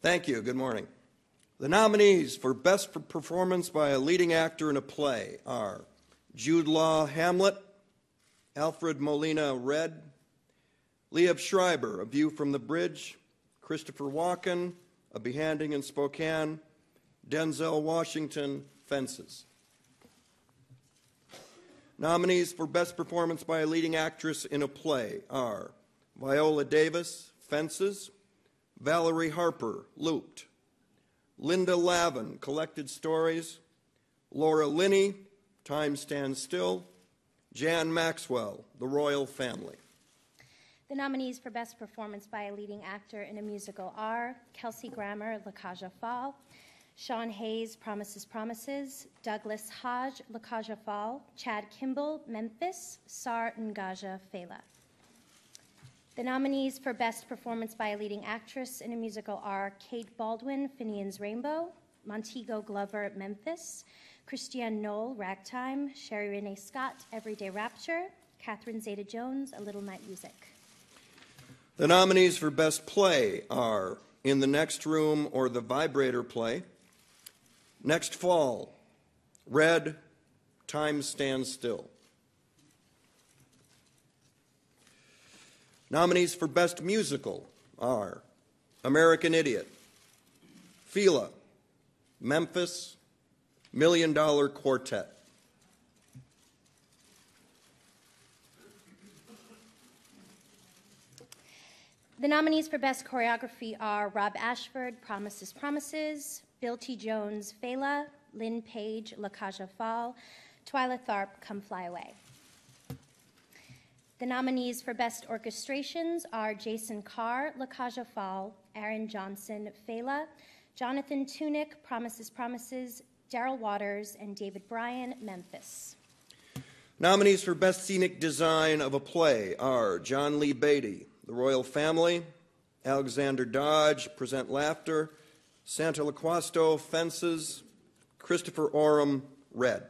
Thank you. Good morning. The nominees for Best Performance by a Leading Actor in a Play are Jude Law, Hamlet; Alfred Molina, Red; Liev Schreiber, A View from the Bridge; Christopher Walken, A Behanding in Spokane; Denzel Washington, Fences. Nominees for Best Performance by a Leading Actress in a Play are Viola Davis, Fences; Valerie Harper, Looped; Linda Lavin, Collected Stories; Laura Linney, Time Stands Still; Jan Maxwell, The Royal Family. The nominees for Best Performance by a Leading Actor in a Musical are Kelsey Grammer, La Cage aux Folles; Sean Hayes, Promises, Promises; Douglas Hodge, La Cage aux Folles; Chad Kimball, Memphis; Sar Ngaja, Fela. The nominees for Best Performance by a Leading Actress in a Musical are Kate Baldwin, Finian's Rainbow; Montego Glover, Memphis; Christiane Knoll, Ragtime; Sherry Renee Scott, Everyday Rapture; Catherine Zeta-Jones, A Little Night Music. The nominees for Best Play are In the Next Room or The Vibrator Play; Next Fall, Red, Time Stands Still. Nominees for Best Musical are American Idiot, Fela, Memphis, $1 Million Quartet. The nominees for Best Choreography are Rob Ashford, Promises, Promises; Bill T. Jones, Fela; Lynn Page, La Cage aux Folles; Twyla Tharp, Come Fly Away. The nominees for Best Orchestrations are Jason Carr, La Cage aux Folles; Aaron Johnson, Fela; Jonathan Tunick, Promises, Promises; Daryl Waters, and David Bryan, Memphis. Nominees for Best Scenic Design of a Play are John Lee Beatty, The Royal Family; Alexander Dodge, Present Laughter; Santa Laquasto, Fences; Christopher Oram, Red.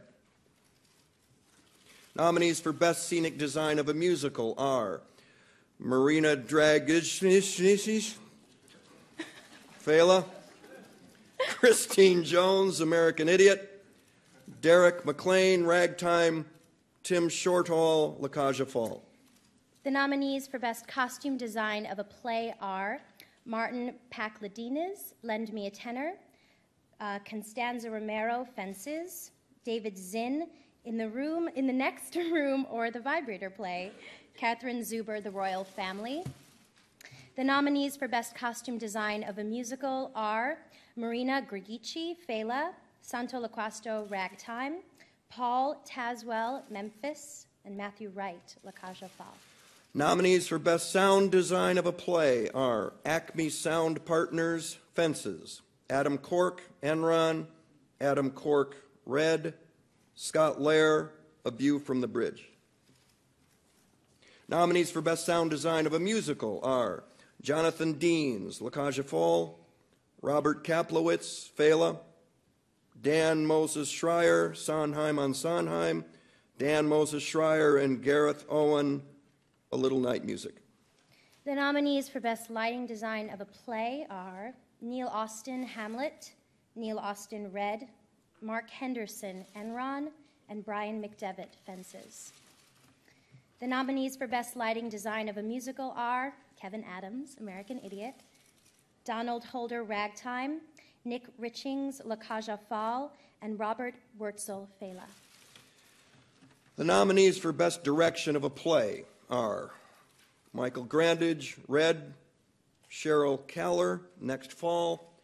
Nominees for Best Scenic Design of a Musical are Marina Dragic, Fela; Christine Jones, American Idiot; Derek McLean, Ragtime; Tim Shortall, La Cage aux Folles. The nominees for Best Costume Design of a Play are Martin Pakladines, Lend Me a Tenor; Constanza Romero, Fences; David Zinn, In the Next Room or The Vibrator Play; Catherine Zuber, The Royal Family. The nominees for Best Costume Design of a Musical are Marina Grigici, Fela; Santo Laquasto, Ragtime; Paul Tazwell, Memphis; and Matthew Wright, La Cage aux Folles. Nominees for Best Sound Design of a Play are Acme Sound Partners, Fences; Adam Cork, Enron; Adam Cork, Red; Scott Lair, A View from the Bridge. Nominees for Best Sound Design of a Musical are Jonathan Deans, La Cage aux Folles; Robert Kaplowitz, Fela; Dan Moses Schreier, Sondheim on Sondheim; Dan Moses Schreier and Gareth Owen, A Little Night Music. The nominees for Best Lighting Design of a Play are Neil Austin, Hamlet; Neil Austin, Red; Mark Henderson, Enron; and Brian McDevitt, Fences. The nominees for Best Lighting Design of a Musical are Kevin Adams, American Idiot; Donald Holder, Ragtime; Nick Richings, La Cage aux Folles; and Robert Wurtzel, Fela. The nominees for Best Direction of a Play are Michael Grandage, Red; Cheryl Kaller, Next Fall;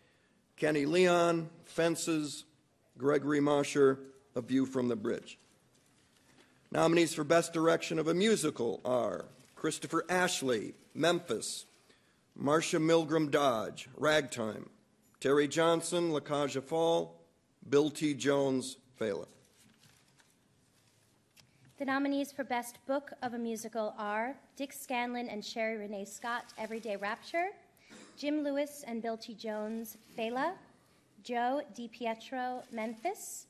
Kenny Leon, Fences; Gregory Mosher, A View from the Bridge. Nominees for Best Direction of a Musical are Christopher Ashley, Memphis; Marcia Milgram Dodge, Ragtime; Terry Johnson, La Cage aux Folles; Bill T. Jones, Fela. The nominees for Best Book of a Musical are Dick Scanlon and Sherry Renee Scott, Everyday Rapture; Jim Lewis and Bill T. Jones, Fela; Joe DiPietro, Memphis;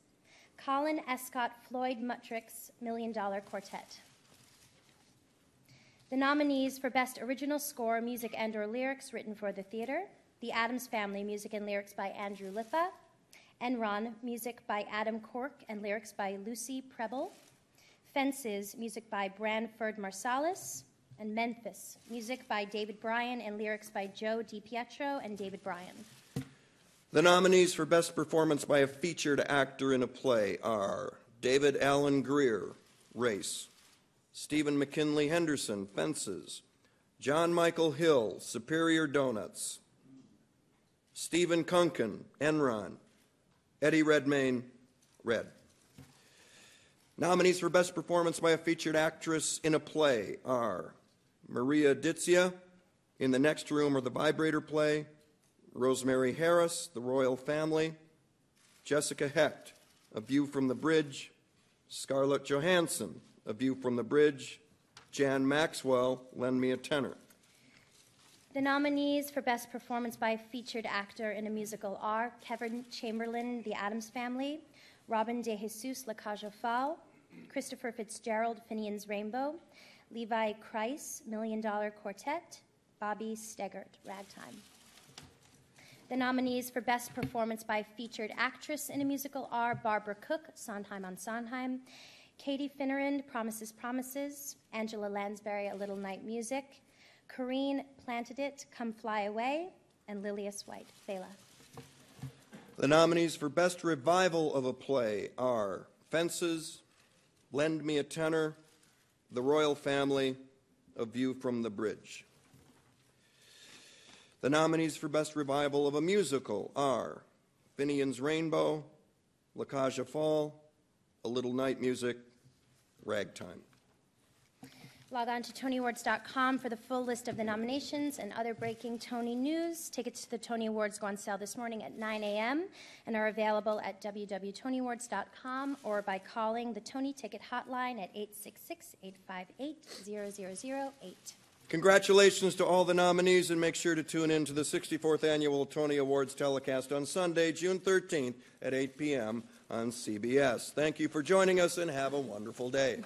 Colin Escott Floyd Muttrick's $1 Million Quartet. The nominees for Best Original Score, Music and/or Lyrics written for the theater The Addams Family, music and lyrics by Andrew Lippa. Enron, music by Adam Cork and lyrics by Lucy Preble. Fences, music by Branford Marsalis. And Memphis, music by David Bryan and lyrics by Joe DiPietro and David Bryan. The nominees for Best Performance by a Featured Actor in a Play are David Allen Greer, Race; Stephen McKinley Henderson, Fences; John Michael Hill, Superior Donuts; Stephen Kunkin, Enron; Eddie Redmayne, Red. Nominees for Best Performance by a Featured Actress in a Play are Maria Ditzia, In the Next Room or the Vibrator Play; Rosemary Harris, The Royal Family; Jessica Hecht, A View from the Bridge; Scarlett Johansson, A View from the Bridge; Jan Maxwell, Lend Me a Tenor. The nominees for Best Performance by a Featured Actor in a Musical are Kevin Chamberlain, The Addams Family; Robin De Jesus, La Cage aux Folles; Christopher Fitzgerald, Finian's Rainbow; Levi Kreis, $1 Million Quartet; Bobby Steggert, Ragtime. The nominees for Best Performance by a Featured Actress in a Musical are Barbara Cook, Sondheim on Sondheim; Katie Finneran, Promises, Promises; Angela Lansbury, A Little Night Music; Corinne Planted, Come Fly Away; and Lilias White, Thela. The nominees for Best Revival of a Play are Fences, Lend Me a Tenor, The Royal Family, A View from the Bridge. The nominees for Best Revival of a Musical are Finian's Rainbow, La Cage aux Folles, A Little Night Music, Ragtime. Log on to TonyAwards.com for the full list of the nominations and other breaking Tony news. Tickets to the Tony Awards go on sale this morning at 9 a.m. and are available at www.TonyAwards.com or by calling the Tony Ticket Hotline at 866-858-0008. Congratulations to all the nominees, and make sure to tune in to the 64th Annual Tony Awards telecast on Sunday, June 13th at 8 p.m. on CBS. Thank you for joining us, and have a wonderful day.